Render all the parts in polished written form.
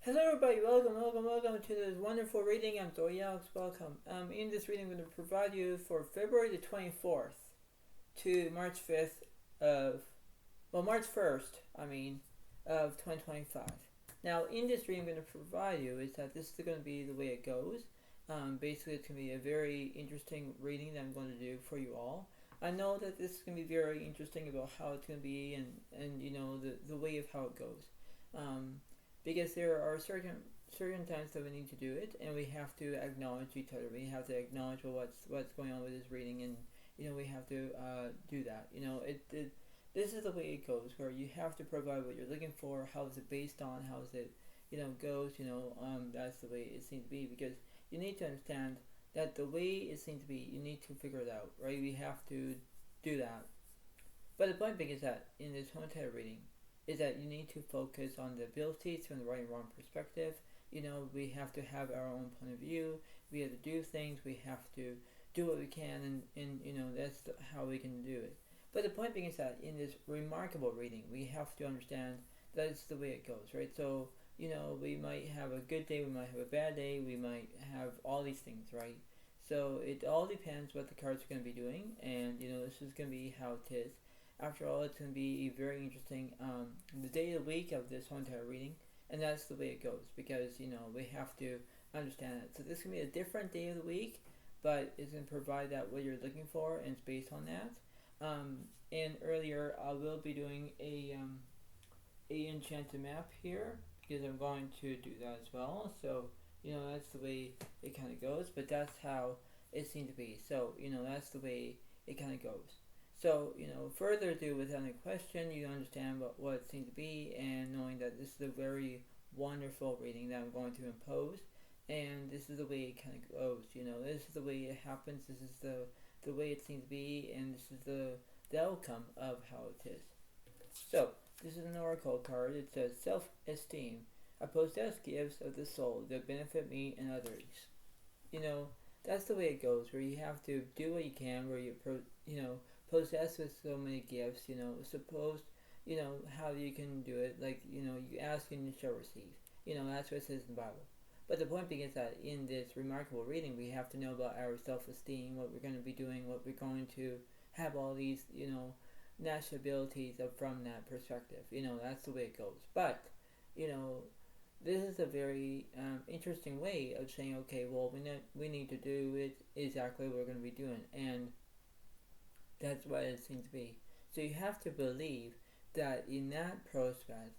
Hello everybody, welcome to this wonderful reading. I'm Zoe Alex, welcome. In this reading I'm going to provide you for February the 24th to March 5th March 1st, of 2025. Now in this reading I'm going to provide you is that this is going to be the way it goes. Basically it's going to be a very interesting reading that I'm going to do for you all. I know that this is going to be very interesting about how it's going to be and you know the way of how it goes. Because there are certain times that we need to do it, and we have to acknowledge each other. We have to acknowledge what's going on with this reading, and we have to do that. This is the way it goes, where you have to provide what you're looking for. How is it based on? How is it goes? That's the way it seems to be, because you need to understand that the way it seems to be, you need to figure it out, right? We have to do that. But the point being is that in this home reading, is that you need to focus on the abilities from the right and wrong perspective. We have to have our own point of view. We have to do things. We have to do what we can, and that's how we can do it. But the point being is that in this remarkable reading, we have to understand that it's the way it goes, right? So, we might have a good day, we might have a bad day, we might have all these things, right? So it all depends what the cards are going to be doing, and this is going to be how it is. After all, it's going to be very interesting, the day of the week of this whole entire reading, and that's the way it goes, because we have to understand it. So this is going to be a different day of the week, but it's going to provide that what you're looking for, and it's based on that. And earlier I will be doing a enchanted map here, because I'm going to do that as well. So that's the way it kind of goes, but that's how it seemed to be. So that's the way it kind of goes. So, further ado, without any question, you understand what it seems to be, and knowing that this is a very wonderful reading that I'm going to impose, and this is the way it kind of goes. This is the way it happens. This is the way it seems to be, and this is the outcome of how it is. So, this is an oracle card. It says, Self-Esteem. I possess gifts of the soul that benefit me and others. That's the way it goes, where you have to do what you can, where you possessed with so many gifts, suppose, how you can do it, like, you ask and you shall receive. That's what it says in the Bible. But the point being is that in this remarkable reading, we have to know about our self-esteem, what we're going to be doing, what we're going to have all these, natural abilities from that perspective. That's the way it goes. But, this is a very interesting way of saying, okay, well, we need to do it exactly what we're going to be doing. And that's what it seems to be. So you have to believe that in that process,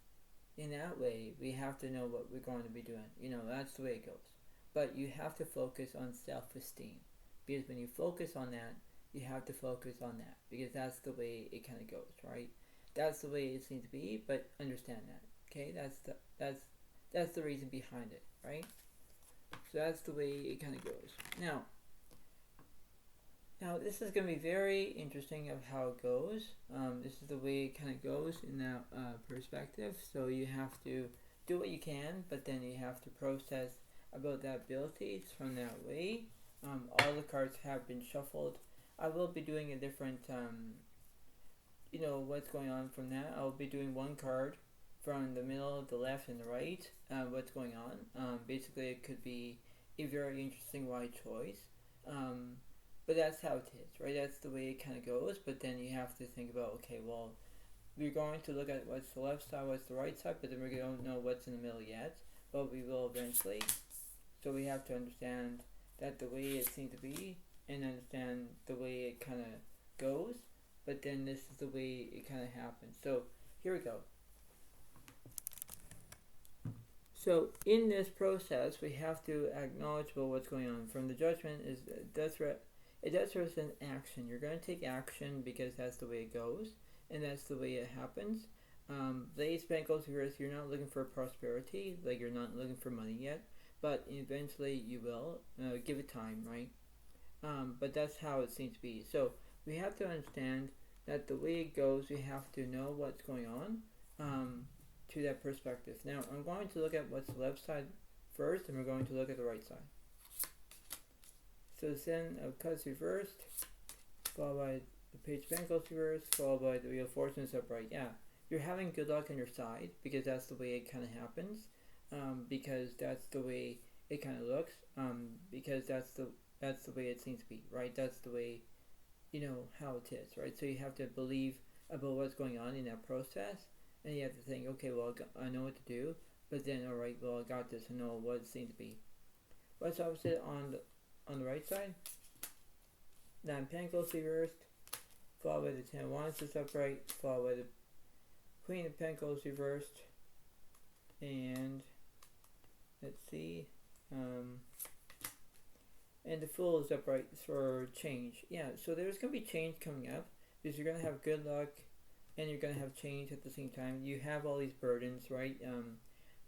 in that way, we have to know what we're going to be doing. That's the way it goes. But you have to focus on self-esteem. Because when you focus on that, you have to focus on that. Because that's the way it kind of goes, right? That's the way it seems to be, but understand that. Okay? That's the reason behind it, right? So that's the way it kind of goes. Now, this is going to be very interesting of how it goes. This is the way it kind of goes in that perspective. So you have to do what you can, but then you have to process about that ability from that way. All the cards have been shuffled. I will be doing a different, what's going on from that. I'll be doing one card from the middle, the left, and the right. What's going on. Basically, it could be a very interesting wide choice. But that's how it is, right? That's the way it kind of goes. But then you have to think about, okay, well, we're going to look at what's the left side, what's the right side, but then we don't know what's in the middle yet. But we will eventually. So we have to understand that the way it seems to be, and understand the way it kind of goes. But then this is the way it kind of happens. So here we go. So in this process, we have to acknowledge what's going on. From the judgment is it does represent action. You're going to take action because that's the way it goes, and that's the way it happens. The Ace of Pentacles reverse. You're not looking for prosperity, like you're not looking for money yet, but eventually you will. Give it time, right? But that's how it seems to be. So we have to understand that the way it goes, we have to know what's going on. To that perspective. Now I'm going to look at what's the left side first, and we're going to look at the right side. So the Ten of Cups reversed, followed by the Page of Pentacles reversed, followed by the Wheel of Fortune upright. Yeah, you're having good luck on your side, because that's the way it kind of happens. because that's the way it kind of looks, because that's the way it seems to be, right? That's the way, how it is, right? So you have to believe about what's going on in that process, and you have to think, okay, well, I know what to do, but then, all right, well, I got this. I know what it seems to be. What's opposite on the right side? 9 Pentacles reversed, followed by the 10 of Wands is upright, followed by the Queen of Pentacles reversed, and let's see, and the Fool is upright for change. Yeah, so there's going to be change coming up, because you're going to have good luck, and you're going to have change at the same time. You have all these burdens, right?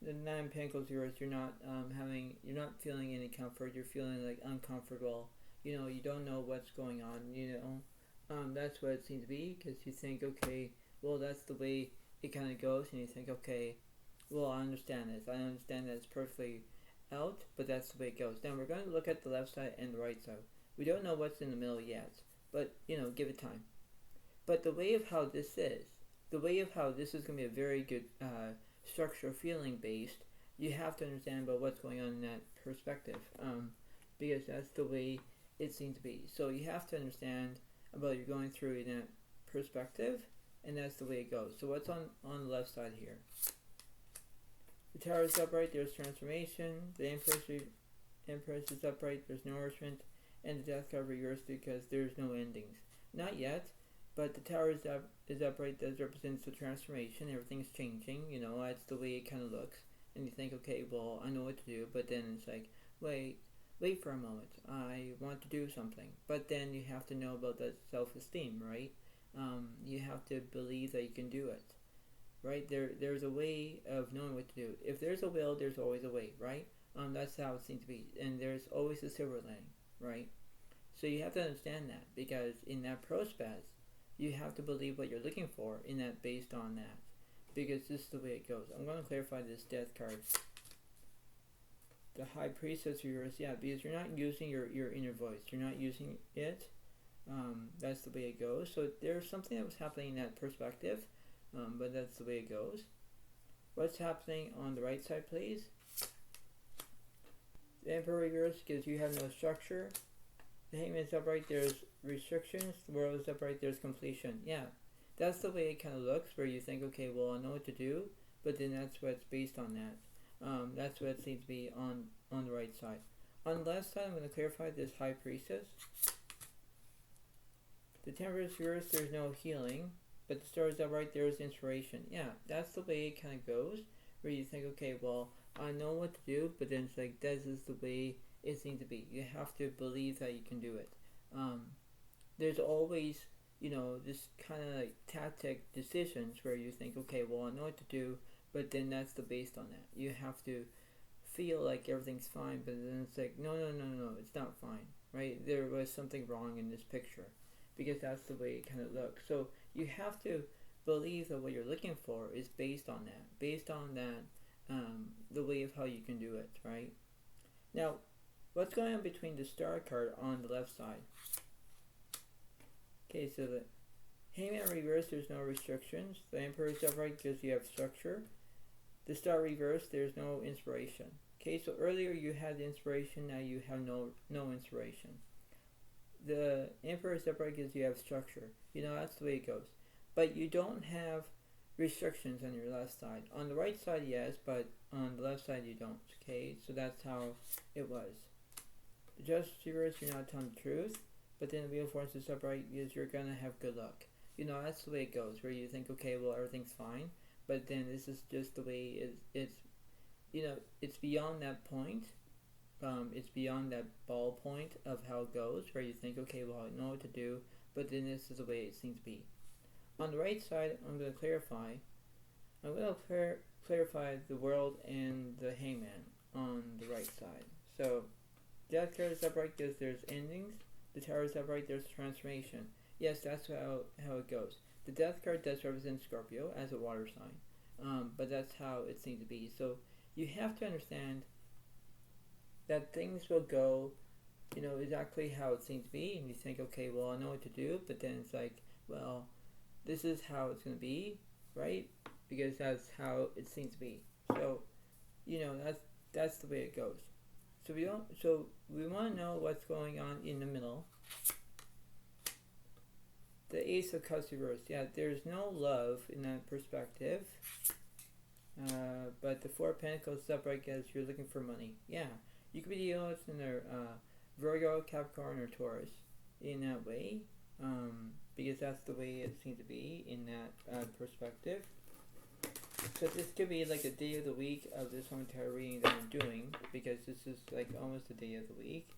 The 9 Pentacles reversed, you're not feeling any comfort. You're feeling like uncomfortable. You don't know what's going on. That's what it seems to be, because you think, okay, well, that's the way it kind of goes, and you think, okay, well, I understand this. I understand that it's perfectly out, but that's the way it goes. Now we're going to look at the left side and the right side. We don't know what's in the middle yet, but give it time. But the way of how this is going to be a very good structure, feeling based. You have to understand about what's going on in that perspective, because that's the way it seems to be. So you have to understand about you're going through in that perspective, and that's the way it goes. So what's on the left side here? The Tower is upright, there's transformation. The Empress is upright, there's nourishment. And the Death card reversed because there's no endings. Not yet, but the Tower is upright. That represents the transformation. Everything's changing, that's the way it kind of looks. And you think, okay, well, I know what to do, but then it's like, wait for a moment. I want to do something. But then you have to know about that self-esteem, right? You have to believe that you can do it. Right? There's a way of knowing what to do. If there's a will, there's always a way, right? That's how it seems to be. And there's always a silver lining, right? So you have to understand that, because in that process, you have to believe what you're looking for in that, based on that. Because this is the way it goes. I'm going to clarify this Death card. The High Priestess reverse, yeah, because you're not using your inner voice. You're not using it. That's the way it goes. So there's something that was happening in that perspective. But that's the way it goes. What's happening on the right side, please? The Emperor reverse because you have no structure. The Hangman is upright, there's restrictions. The World is upright, there's completion. Yeah, that's the way it kind of looks, where you think, okay, well, I know what to do, but then that's what's based on that. That's what it seems to be on the right side. On the left side, I'm going to clarify this High Priestess. The Temperance reverse, there's no healing. But the Star is upright, there is inspiration. Yeah, that's the way it kind of goes, where you think, okay, well, I know what to do, but then it's like, this is the way it seems to be. You have to believe that you can do it. There's always, this kind of like tactic decisions where you think, okay, well, I know what to do, but then that's the based on that. You have to feel like everything's fine, but then it's like, no, it's not fine, right? There was something wrong in this picture, because that's the way it kind of looks. So you have to believe that what you're looking for is based on that, the way of how you can do it, right? Now, what's going on between the Star card on the left side? Okay, so the Hangman reverse, there's no restrictions. The Emperor is upright because you have structure. The Star reverse, there's no inspiration. Okay, so earlier you had the inspiration, now you have no inspiration. The Emperor is upright because you have structure. That's the way it goes. But you don't have restrictions on your left side. On the right side, yes, but on the left side, you don't. Okay, so that's how it was. The Justice reverse, you're not telling the truth. But then the Wheel of Fortune is upright because you're going to have good luck. That's the way it goes, where you think, okay, well, everything's fine. But then this is just the way it's beyond that point. It's beyond that ball point of how it goes, where you think, okay, well, I know what to do, but then this is the way it seems to be. On the right side, I'm going to clarify. I'm going to clarify the World and the Hangman on the right side. So, Death card is upright because there's endings. The Tower is upright, there's transformation. Yes, that's how it goes. The Death card does represent Scorpio as a water sign, but that's how it seems to be. So, you have to understand that things will go, exactly how it seems to be, and you think, okay, well, I know what to do, but then it's like, well, this is how it's going to be, right? Because that's how it seems to be. So, that's the way it goes. So we want to know what's going on in the middle. The Ace of Cups reversed. Yeah, there's no love in that perspective. But the Four of Pentacles upright as you're looking for money. Yeah, you could be dealing with either Virgo, Capricorn, or Taurus in that way. Because that's the way it seems to be in that perspective. So this could be like a day of the week of this one tarot reading that I'm doing, because this is like almost a day of the week.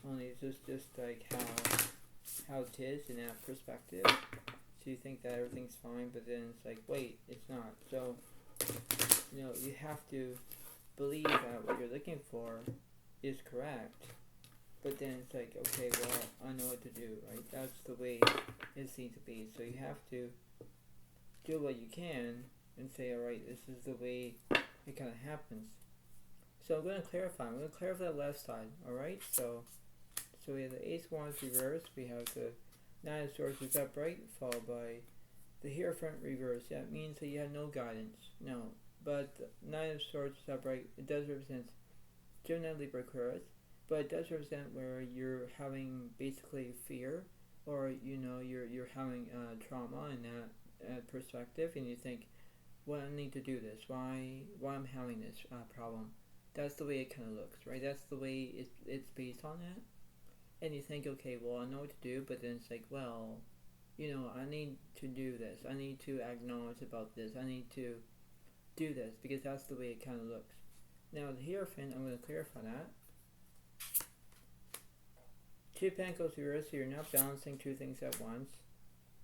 Only it's just like how it is in that perspective. So you think that everything's fine, but then it's like, wait, it's not. So you have to believe that what you're looking for is correct. But then it's like, okay, well, I know what to do, right? That's the way it seems to be. So you have to do what you can and say, alright, this is the way it kind of happens. So I'm going to clarify. I'm going to clarify the left side, alright? So we have the Ace of Wands reversed. We have the Nine of Swords is upright, followed by the Hierophant reversed. That means that you have no guidance. No. But the Nine of Swords is upright. It does represent Gemini, Libra, Aquarius. But it does represent where you're having basically fear, or you're having trauma in that perspective, and you think, well, I need to do this. Why I'm having this problem? That's the way it kind of looks, right? That's the way it's based on that. And you think, okay, well, I know what to do, but then it's like, well, I need to do this. I need to acknowledge about this. I need to do this, because that's the way it kind of looks. Now, the Hierophant, I'm going to clarify that. Two of Pentacles reversed, so you're not balancing two things at once.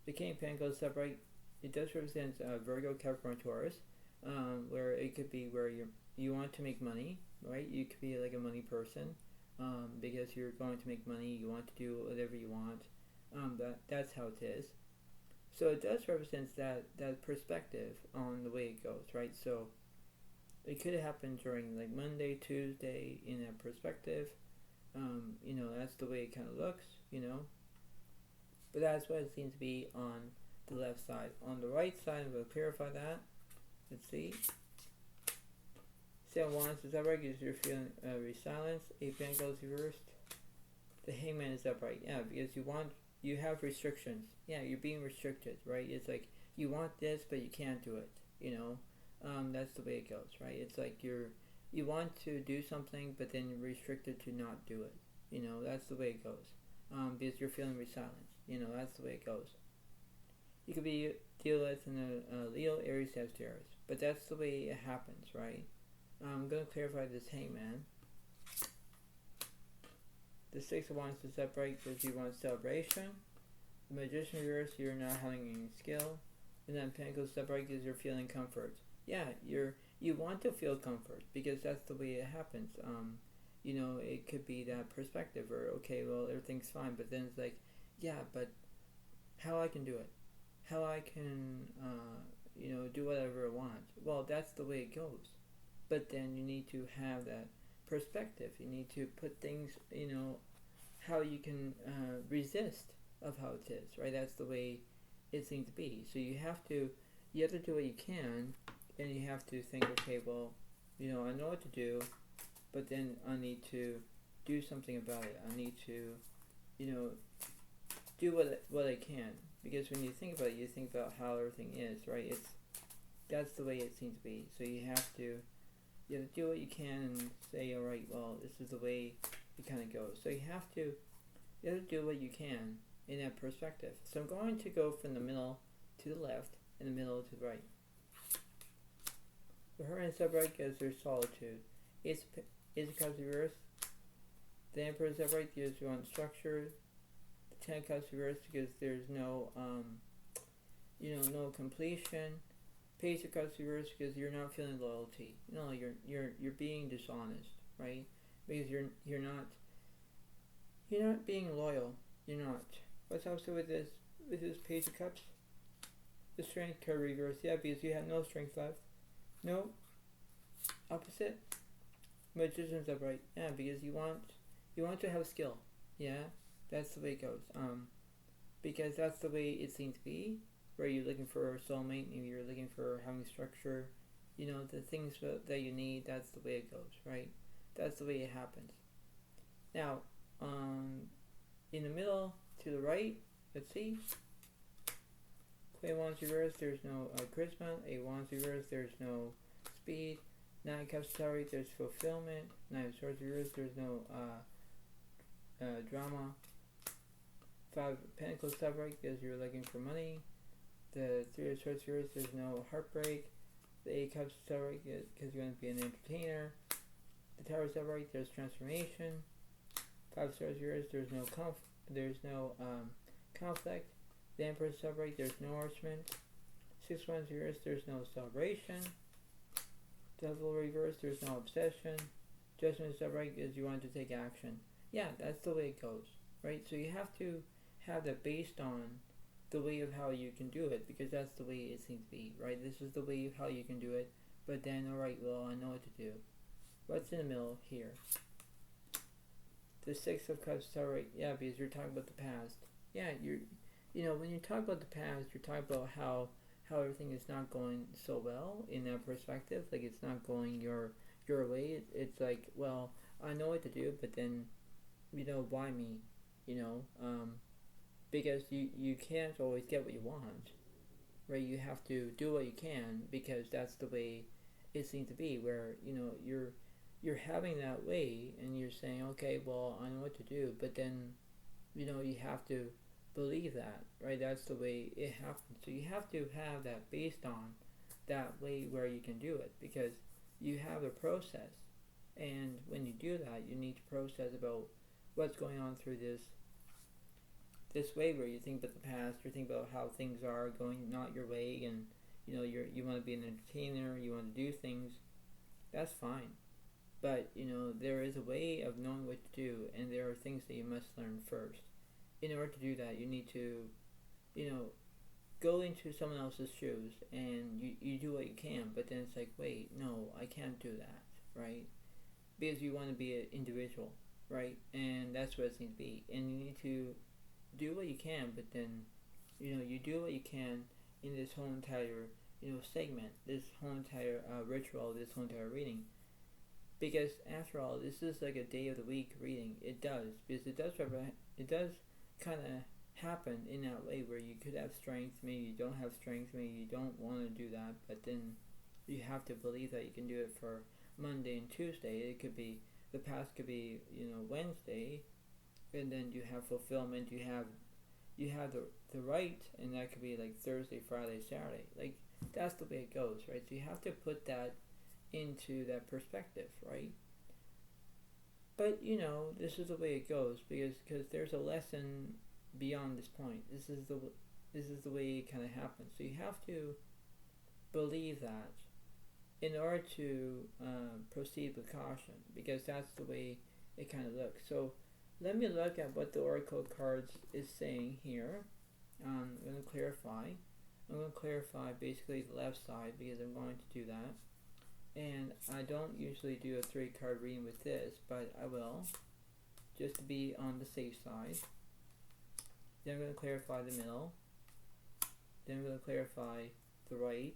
The King of Pentacles upright, it does represent Virgo, Capricorn, Taurus, where it could be where you want to make money, right? You could be like a money person, because you're going to make money, you want to do whatever you want. That's how it is. So it does represent that perspective on the way it goes, right? So it could happen during like Monday, Tuesday in that perspective. That's the way it kind of looks, But that's what it seems to be on the left side. On the right side, we'll clarify that. Let's see. Seven of Wands is upright because you're feeling resilience. Eight of Pentacles reversed. The Hangman is upright. Yeah, because you have restrictions. Yeah, you're being restricted, right? It's like you want this, but you can't do it. That's the way it goes, right? It's like you want to do something, but then you're restricted to not do it. That's the way it goes. Because you're feeling resilience. That's the way it goes. You could be dealing with in a Leo, Aries, Sagittarius. But that's the way it happens, right? I'm going to clarify this Hangman. The Six of Wands is upright because you want celebration. The Magician reverse, you're not having any skill. And then Pentacles upright because you're feeling comfort. Yeah, you want to feel comfort because that's the way it happens. It could be that perspective where, okay, well, everything's fine, but then it's like, yeah, but how I can do it? How I can, do whatever I want? Well, that's the way it goes. But then you need to have that perspective. You need to put things, how you can resist of how it is, right? That's the way it seems to be. So you have to do what you can, and you have to think, okay, well, I know what to do, but then I need to do something about it. I need to, do what I can. Because when you think about it, you think about how everything is, right? That's the way it seems to be. So you have to do what you can and say, all right, well, this is the way it kind of goes. So you have to do what you can in that perspective. So I'm going to go from the middle to the left and the middle to the right. The Hermit is upright because there's solitude. Ace of Cups reversed. The Emperor is upright because you want structure. The Ten of Cups reversed because there's no, no completion. Page of Cups reversed because you're not feeling loyalty. You're being dishonest, right? Because you're not being loyal. You're not. What's also with this Page of Cups? The Strength card reversed. Yeah, because you have no strength left. No. Opposite. Magician's upright. Yeah, because you want to have skill. Yeah, that's the way it goes. Because that's the way it seems to be. Where you're looking for a soulmate, maybe you're looking for having structure, the things that you need, that's the way it goes, right? That's the way it happens. Now, in the middle to the right, let's see. Queen of Wands reversed, there's no charisma. Eight of Wands reversed, there's no speed. Nine of Cups upright, there's fulfillment. Nine of Swords reversed, there's no drama. Five of Pentacles upright because you're looking for money. The Three of Swords reversed, there's no heartbreak. The Eight of Cups upright because you're going to be an entertainer. The Tower upright, there's transformation. Five of Swords reversed, there's no conflict. The Empress upright, there's no arrangement. Six of Wands reversed, there's no celebration. Devil reversed, there's no obsession. Judgment upright is you want to take action. Yeah, that's the way it goes, right? So you have to have that based on the way of how you can do it, because that's the way it seems to be, right? This is the way of how you can do it, but then, alright, well, I know what to do. What's in the middle here? The Six of Cups upright, yeah, because you're talking about the past. Yeah, when you talk about the past, you're talking about how everything is not going so well in that perspective. Like, it's not going your way. It's like, well, I know what to do, but then, why me? Because you can't always get what you want, right? You have to do what you can, because that's the way it seems to be, where, you're having that way, and you're saying, okay, well, I know what to do, but then, you have to believe that, right? That's the way it happens. So you have to have that based on that way where you can do it, because you have the process, and when you do that, you need to process about what's going on through this way, where you think about the past, you think about how things are going not your way, and you want to be an entertainer, you want to do things. That's fine, but there is a way of knowing what to do, and there are things that you must learn first. In order to do that, you need to, go into someone else's shoes, and you do what you can, but then it's like, wait, no, I can't do that, right? Because you want to be an individual, right? And that's what it seems to be. And you need to do what you can, but then, you do what you can in this whole entire, segment, this whole entire ritual, this whole entire reading. Because after all, this is like a day of the week reading. It does, because it does kind of happen in that way where you could have strength, maybe you don't have strength, maybe you don't want to do that, but then you have to believe that you can do it for Monday and Tuesday. It could be, the past could be, Wednesday, and then you have fulfillment, you have the right, and that could be like Thursday, Friday, Saturday. Like, that's the way it goes, right? So you have to put that into that perspective, right? But this is the way it goes, because there's a lesson beyond this point. This is the way it kind of happens. So you have to believe that in order to proceed with caution, because that's the way it kind of looks. So let me look at what the Oracle cards is saying here. I'm going to clarify. I'm going to clarify basically the left side, because I'm going to do that. And I don't usually do a 3-card reading with this, but I will, just to be on the safe side. Then I'm going to clarify the middle. Then I'm going to clarify the right.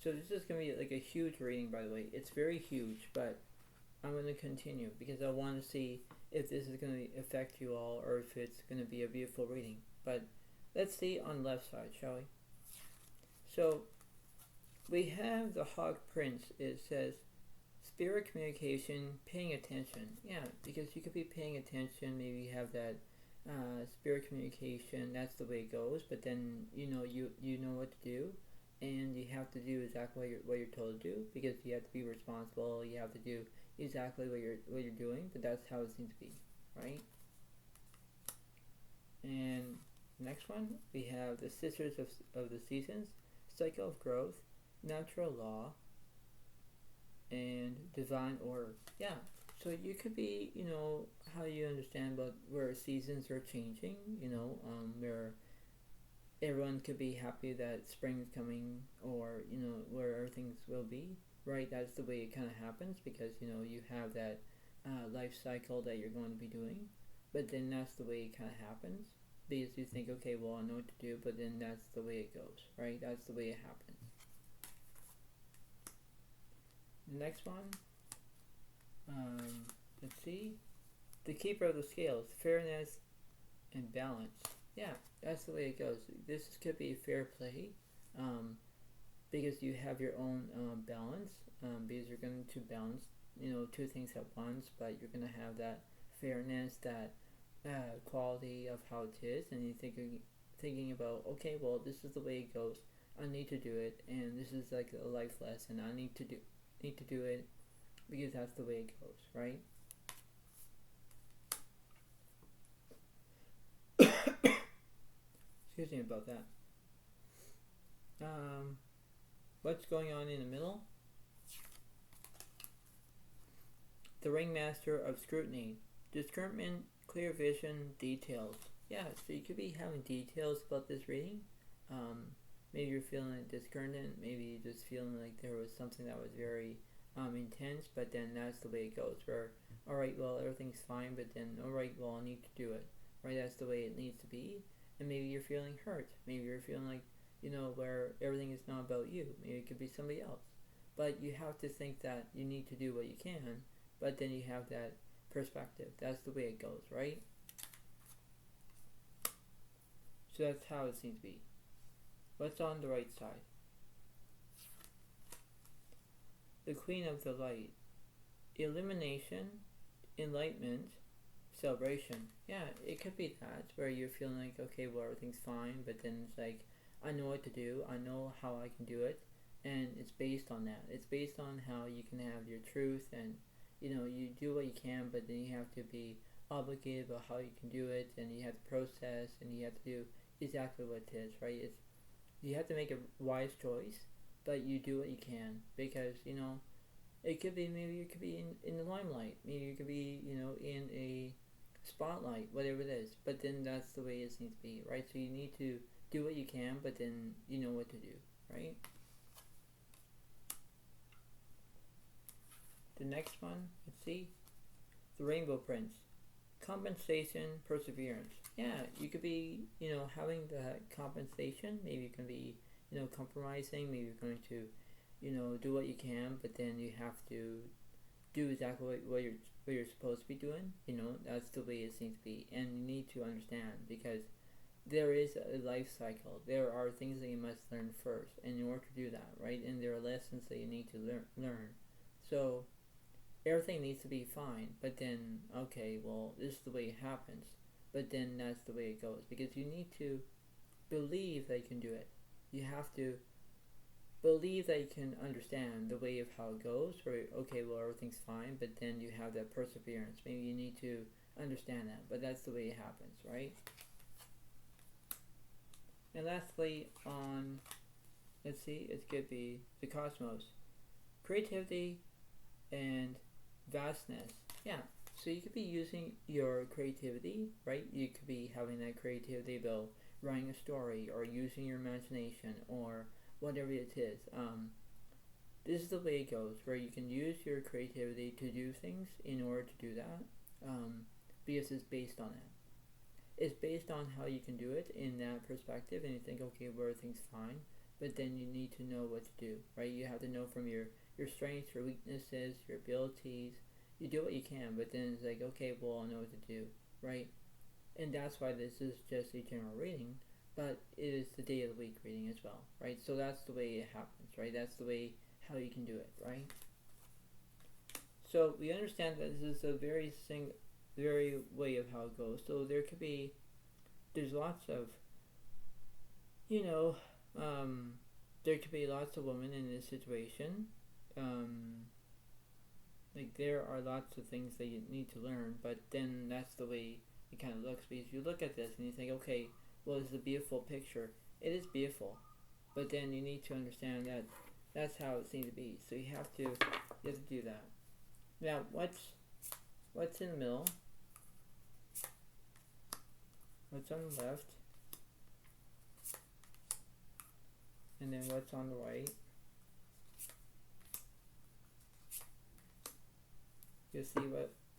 So this is going to be like a huge reading, by the way. It's very huge, but I'm going to continue, because I want to see if this is going to affect you all, or if it's going to be a beautiful reading. But let's see on the left side, shall we? So we have the Hawk Prince. It says spirit communication, paying attention. Yeah, because you could be paying attention. Maybe you have that spirit communication. That's the way it goes. But then you know what to do, and you have to do exactly what you're told to do, because you have to be responsible. You have to do exactly what you're doing, but that's how it seems to be, right? And next one, we have the Sisters of the Seasons, Cycle of Growth, Natural Law, and Divine Order. Yeah, so you could be, how you understand about where seasons are changing, where everyone could be happy that spring's coming, or, where things will be. Right, that's the way it kind of happens, because you have that life cycle that you're going to be doing. but then that's the way it kind of happens. Because you think, okay, well, I know what to do, but then that's the way it goes, right? That's the way it happens. The next one, let's see. The keeper of the scales, fairness and balance. Yeah, that's the way it goes. This could be fair play, because you have your own balance, because you're going to balance, two things at once, but you're going to have that fairness, that quality of how it is, and you're thinking about, okay, well, this is the way it goes. I need to do it, and this is like a life lesson. I need to do it because that's the way it goes, right? Excuse me about that. What's going on in the middle? The Ringmaster of Scrutiny. Discernment, clear vision, details. Yeah, so you could be having details about this reading. Maybe you're feeling discordant. Maybe you're just feeling like there was something that was very intense, but then that's the way it goes. Where, alright, well, everything's fine, but then, alright, well, I need to do it. Right, that's the way it needs to be. And maybe you're feeling hurt. Maybe you're feeling like, where everything is not about you. Maybe it could be somebody else. But you have to think that you need to do what you can, but then you have that perspective. That's the way it goes, right? So that's how it seems to be. What's on the right side? The Queen of the Light. Elimination, enlightenment, celebration. Yeah, it could be that, where you're feeling like, okay, well, everything's fine, but then it's like, I know what to do, I know how I can do it, and it's based on that. It's based on how you can have your truth, and, you do what you can, but then you have to be obligated about how you can do it, and you have to process, and you have to do exactly what it is, right? You have to make a wise choice, but you do what you can, because, it could be, maybe you could be in the limelight, maybe you could be, in a spotlight, whatever it is, but then that's the way it needs to be, right? So you need to do what you can, but then you know what to do, right? The next one, let's see, the Rainbow Prince. Compensation, perseverance. Yeah, you could be, having the compensation. Maybe you can be, compromising. Maybe you're going to, do what you can, but then you have to do exactly what you're supposed to be doing. That's the way it seems to be, and you need to understand, because there is a life cycle. There are things that you must learn first, and in order to do that, right? And there are lessons that you need to learn. So everything needs to be fine, but then, okay, well, this is the way it happens, but then that's the way it goes, because you need to believe that you can do it. You have to believe that you can understand the way of how it goes, where, okay, well, everything's fine, but then you have that perseverance. Maybe you need to understand that, but that's the way it happens, right? And lastly, on, let's see, it could be the cosmos. Creativity and vastness. Yeah, so you could be using your creativity, right? You could be having that creativity about writing a story, or using your imagination, or whatever it is. This is the way it goes, where you can use your creativity to do things in order to do that, because it's based on it. It's based on how you can do it in that perspective, and you think, okay, well, everything's fine, but then you need to know what to do, right? You have to know from your strengths, your weaknesses, your abilities. You do what you can, but then it's like, okay, well, I know what to do, right? And that's why this is just a general reading, but it is the day of the week reading as well, right? So that's the way it happens, right? That's the way how you can do it, right? So we understand that this is a very way of how it goes. So there's lots of, there could be lots of women in this situation. Like, there are lots of things that you need to learn, but then that's the way it kind of looks, because you look at this and you think, okay, well, it's a beautiful picture. It is beautiful, but then you need to understand that that's how it seems to be. So you have to do that. Now, what's in the middle? What's on the left? And then what's on the right? You'll see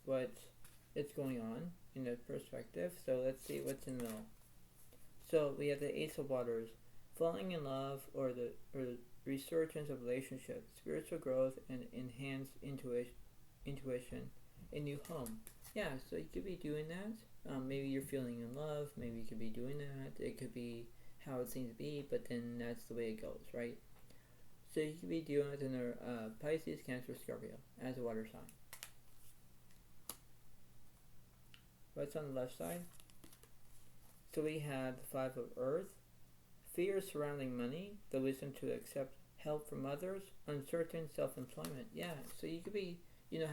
what that's going on in that perspective. So let's see what's in the middle. So we have the Ace of Waters, falling in love, or the resurgence of relationships, spiritual growth, and enhanced intuition, a new home. Yeah, so you could be doing that. Maybe you're feeling in love. Maybe you could be doing that. It could be how it seems to be, but then that's the way it goes, right? So you could be dealing with another Pisces, Cancer, Scorpio as a water sign. What's on the left side? So we have the Five of Earth, fear surrounding money, the wisdom to accept help from others, uncertain self-employment. Yeah, so you could be,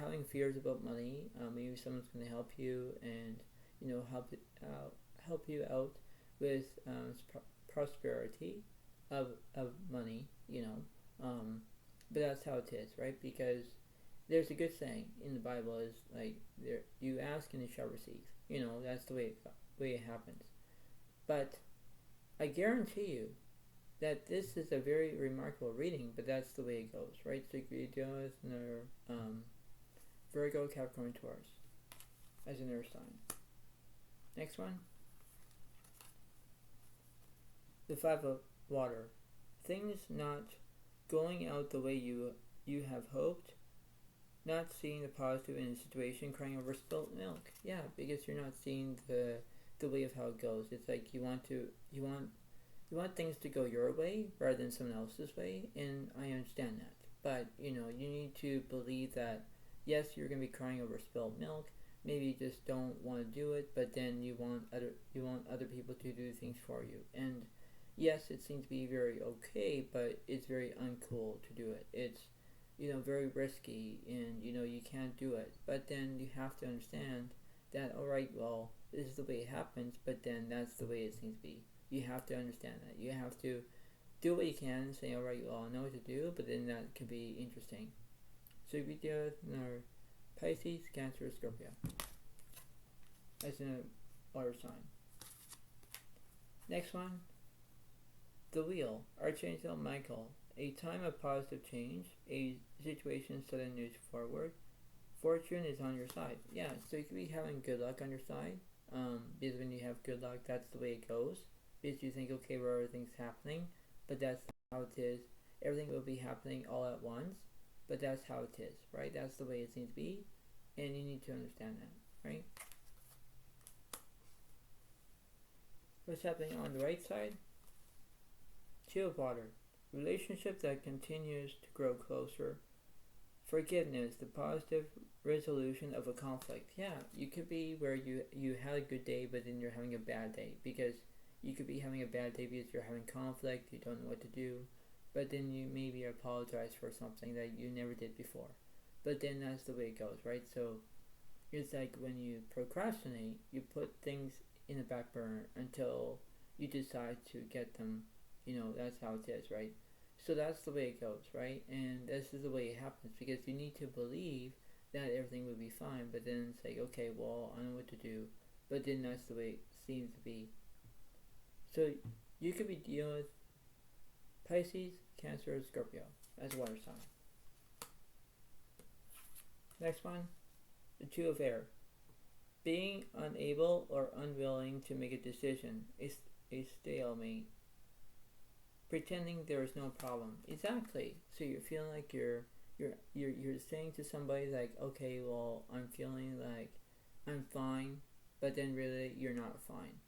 having fears about money. Maybe someone's going to help you and, help you out with prosperity of money, but that's how it is, right? Because there's a good saying in the Bible is like, there, you ask and you shall receive. That's the way it happens. But I guarantee you that this is a very remarkable reading, but that's the way it goes, right? So you're dealing with another Virgo, Capricorn, Taurus as an earth sign. Next one. The Five of Water. Things not going out the way you have hoped, not seeing the positive in a situation, crying over spilt milk. Yeah, because you're not seeing the way of how it goes. It's like you want things to go your way rather than someone else's way, and I understand that. But you need to believe that yes, you're gonna be crying over spilled milk. Maybe you just don't want to do it, but then you want other people to do things for you. And yes, it seems to be very okay, but it's very uncool to do it. It's very risky, and you can't do it. But then you have to understand that, alright, well, this is the way it happens, but then that's the way it seems to be. You have to understand that. You have to do what you can and say, alright, well, I know what to do, but then that could be interesting. So we do our Pisces, Cancer, Scorpio as in a water sign. Next one, the Wheel, Archangel Michael, a time of positive change, a situation sudden news forward. Fortune is on your side. Yeah, so you could be having good luck on your side. Because when you have good luck, that's the way it goes. Because you think, okay, well, everything's happening, but that's how it is. Everything will be happening all at once, but that's how it is, right? That's the way it seems to be, and you need to understand that, right? What's happening on the right side? Two of Water, relationship that continues to grow closer. Forgiveness, the positive resolution of a conflict. Yeah, you could be where you had a good day, but then you're having a bad day, because you could be having a bad day because you're having conflict, you don't know what to do, but then you maybe apologize for something that you never did before. But then that's the way it goes, right? So it's like when you procrastinate, you put things in the back burner until you decide to get them. That's how it is, right? So that's the way it goes, right? And this is the way it happens, because you need to believe that everything will be fine, but then it's like, okay, well, I know what to do, but then that's the way it seems to be. So you could be dealing with Pisces, Cancer, Scorpio as a water sign. Next one, the Two of Air, being unable or unwilling to make a decision, a stalemate. Pretending there is no problem. Exactly. So you're feeling like you're saying to somebody like, okay, well, I'm feeling like I'm fine, but then really you're not fine,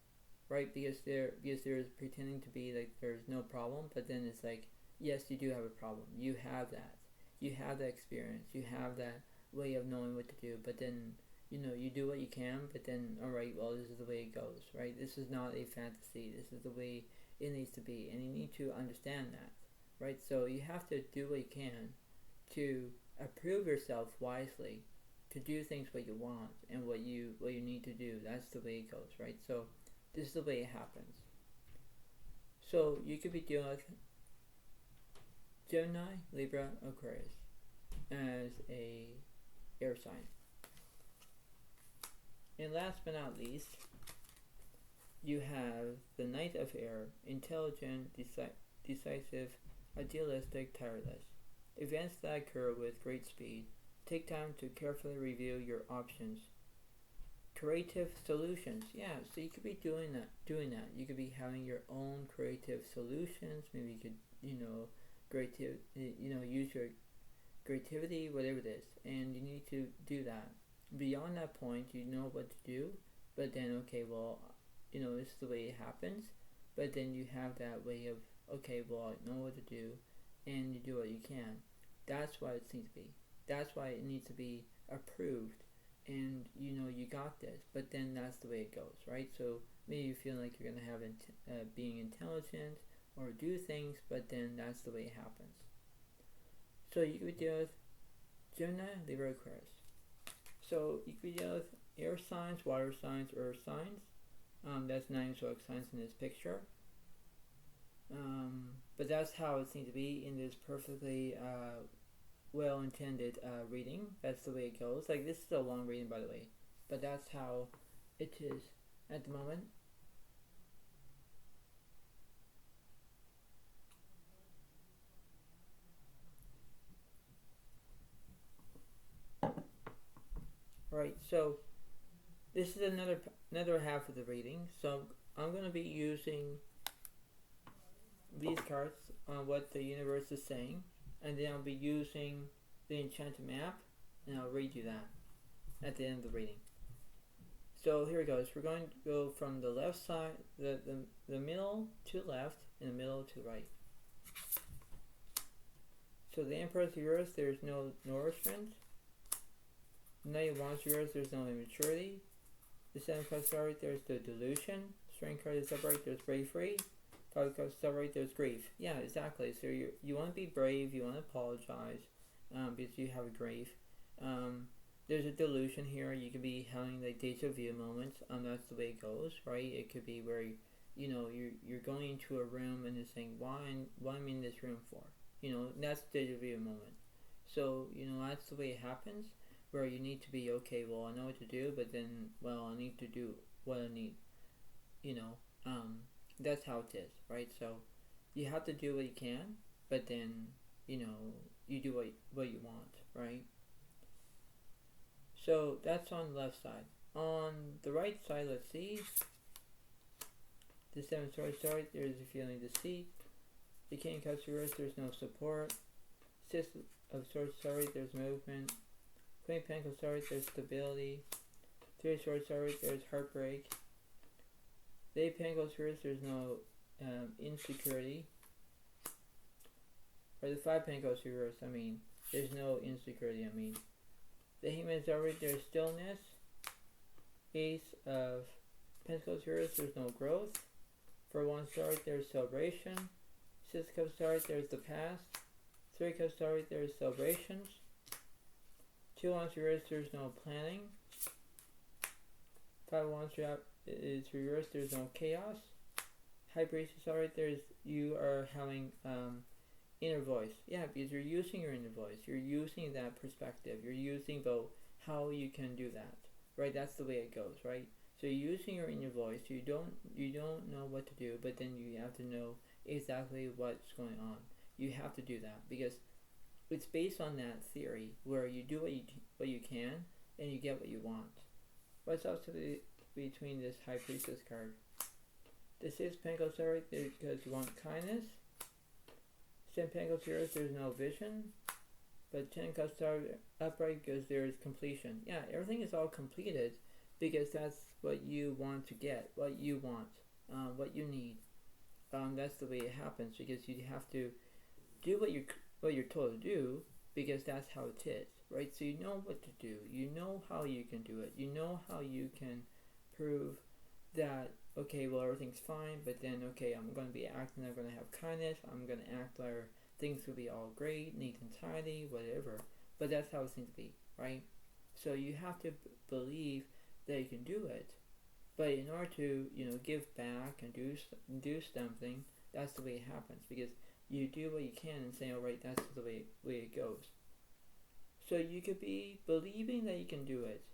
right? Because there's pretending to be like there's no problem, but then it's like, yes, you do have a problem. You have that. You have that experience. You have that way of knowing what to do, but then you do what you can, but then alright, well, this is the way it goes, right? This is not a fantasy. This is the way it needs to be, and you need to understand that, right? So you have to do what you can to approve yourself wisely, to do things what you want and what you need to do. That's the way it goes, right? So this is the way it happens. So you could be dealing with Gemini, Libra, Aquarius as a air sign. And last but not least, you have the Knight of Air, intelligent, decisive, idealistic, tireless. Events that occur with great speed. Take time to carefully review your options. creative solutions. Yeah, so you could be doing that. You could be having your own creative solutions. Maybe you could, use your creativity, whatever it is, and you need to do that. Beyond that point, you know what to do, but then, okay, well, this is the way it happens, but then you have that way of, okay, well, I know what to do, and you do what you can. That's why it needs to be. That's why it needs to be approved, and you got this, but then that's the way it goes, right? So maybe you feel like you're going to have being intelligent or do things, but then that's the way it happens. So you could deal with Gemini, Libra, Aquarius. So you could deal with air signs, water signs, earth signs. That's 9 zodiac signs in this picture. But that's how it seems to be in this perfectly well-intended reading. That's the way it goes. Like, this is a long reading, by the way, but that's how it is at the moment. Right, so this is another half of the reading. So I'm going to be using these cards on what the universe is saying, and then I'll be using the Enchanted map, and I'll read you that at the end of the reading. So here it goes. We're going to go from the left side, the middle to left, and the middle to right. So the Emperor's yours, there's no nourishment. The Knight of Wands yours, there's no immaturity. The Seven of Cups upright, there's the delusion. Strength card is upright, there's bravery. Five of Cups upright, there's grief. Yeah, exactly. So you want to be brave, you want to apologize because you have a grief. There's a delusion here. You could be having like deja vu moments. That's the way it goes, right? It could be where you're going into a room and it's saying, why am I in this room for? That's deja vu moment. So that's the way it happens. Where you need to be, okay, well, I know what to do, but then, well, I need to do what I need. That's how it is, right? So you have to do what you can, but then, you do what you want, right? So that's on the left side. On the right side, let's see. The Seven of Swords, there's a feeling of deceit. The King of Cups reversed, there's no support. Six of Swords, there's movement. Queen of Pentacles, there's stability. Three of Swords, there's heartbreak. The Eight of Pentacles, there's no insecurity. Or the Five of Pentacles reverse, there's no insecurity, The Hangman is there's stillness. Ace of Pentacles reverse, there's no growth. For one star, there's celebration. Six of Cups, there's the past. Three of Cups, there's celebrations. Two Wands reversed, there's no planning. Five Wands is reversed, there's no chaos. High Priestess, you are having inner voice. Yeah, because you're using your inner voice. You're using that perspective. You're using about how you can do that. Right? That's the way it goes, right? So you're using your inner voice. You don't know what to do, but then you have to know exactly what's going on. You have to do that because it's based on that theory where you do what you can and you get what you want. What's up to between this High Priestess card? The Six of Pentacles because you want kindness. Ten Pentacles there's no vision. But Ten Cups upright because there is completion. Yeah, everything is all completed because that's what you want to get, what you want, what you need. That's the way it happens because you have to do what you're told to do because that's how it is, right? So you know what to do. You know how you can do it. You know how you can prove that, okay, well, everything's fine, but then, okay, I'm going to be acting, I'm going to have kindness, I'm going to act like things will be all great, neat and tidy, whatever. But that's how it seems to be, right? So you have to believe that you can do it. But in order to, give back and do something, that's the way it happens because you do what you can and say, all right, that's the way it goes. So you could be believing that you can do it.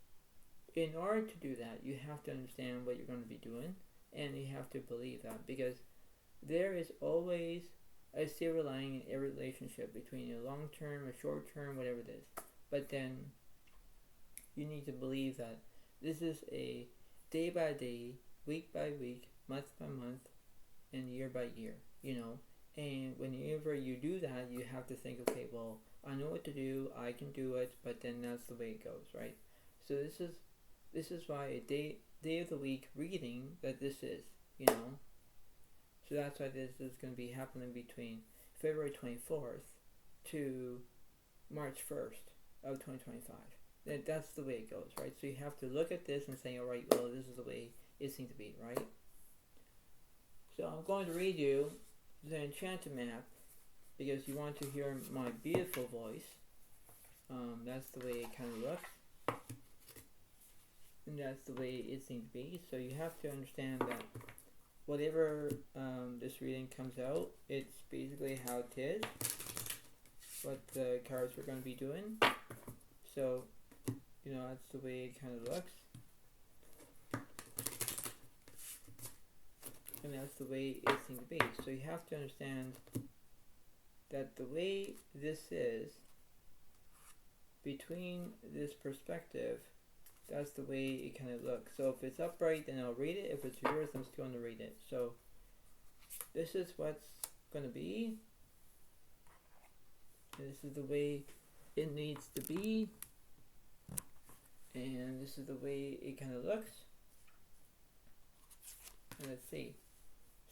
In order to do that, you have to understand what you're going to be doing, and you have to believe that because there is always a silver lining in every relationship between a long term, a short term, whatever it is. But then you need to believe that This is a day by day, week by week, month by month, and year by year, And whenever you do that, you have to think, okay, well, I know what to do, I can do it, but then that's the way it goes, right? So this is why a day of the week reading that this is, So that's why this is going to be happening between February 24th to March 1st of 2025. That's the way it goes, right? So you have to look at this and say, all right, well, this is the way it seems to be, right? So I'm going to read you the Enchanted map because you want to hear my beautiful voice. That's the way it kind of looks. And that's the way it seems to be. So you have to understand that whatever this reading comes out, it's basically how it is. What the cards we're going to be doing. So, that's the way it kind of looks. And that's the way it seems to be. So you have to understand that the way this is, between this perspective, that's the way it kind of looks. So if it's upright, then I'll read it. If it's reversed, I'm still going to read it. So this is what's going to be. This is the way it needs to be. And this is the way it kind of looks. And let's see.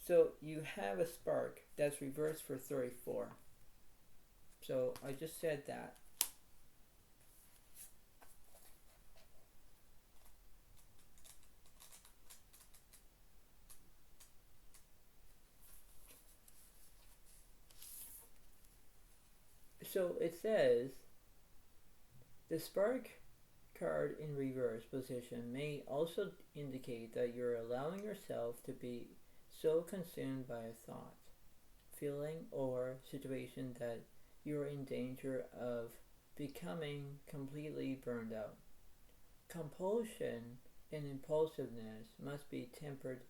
So you have a spark that's reversed for 34. So I just said that. So it says the spark card in reverse position may also indicate that you're allowing yourself to be so consumed by a thought, feeling, or situation that you're in danger of becoming completely burned out. Compulsion and impulsiveness must be tempered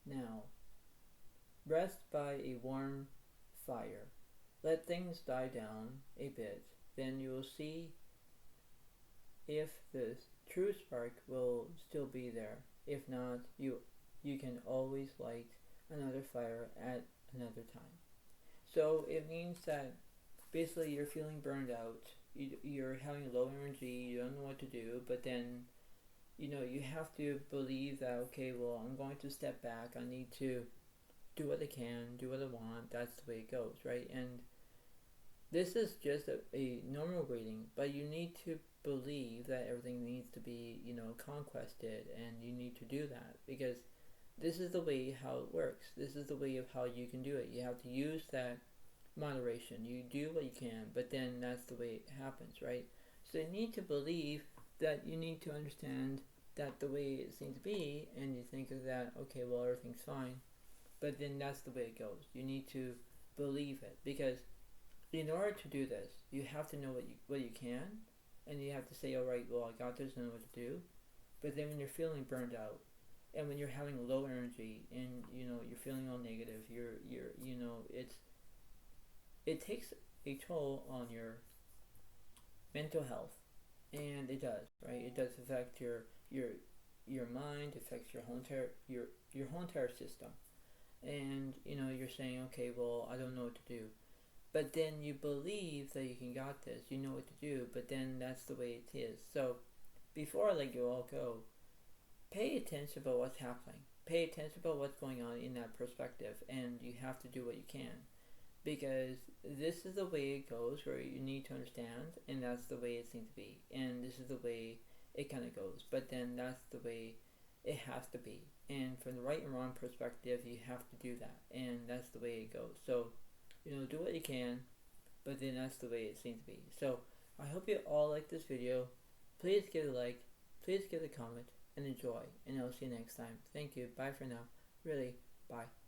now. Rest by a warm fire. Let things die down a bit, then you will see if the true spark will still be there. If not, you can always light another fire at another time. So it means that basically you're feeling burned out, you're having low energy, you don't know what to do, but then you have to believe that, okay, well, I'm going to step back, I need to do what I can, do what I want, that's the way it goes, right? And this is just a normal reading, but you need to believe that everything needs to be, conquested, and you need to do that because this is the way how it works. This is the way of how you can do it. You have to use that moderation. You do what you can, but then that's the way it happens, right? So you need to believe that you need to understand that the way it seems to be, and you think of that, okay, well, everything's fine, but then that's the way it goes. You need to believe it because in order to do this, you have to know what you can, and you have to say, all right, well, I got this, I know what to do. But then when you're feeling burned out, and when you're having low energy, and you're feeling all negative, it takes a toll on your mental health, and it does, right? It does affect your mind, affects your whole entire system, and you're saying, okay, well, I don't know what to do. But then you believe that you can got this, you know what to do, but then that's the way it is. So before I let you all go, pay attention about what's happening. Pay attention about what's going on in that perspective, and you have to do what you can. Because this is the way it goes, where you need to understand, and that's the way it seems to be. And this is the way it kind of goes. But then that's the way it has to be. And from the right and wrong perspective, you have to do that. And that's the way it goes. So do what you can, but then that's the way it seems to be. So I hope you all like this video. Please give it a like, please give it a comment, and enjoy. And I'll see you next time. Thank you. Bye for now. Really, bye.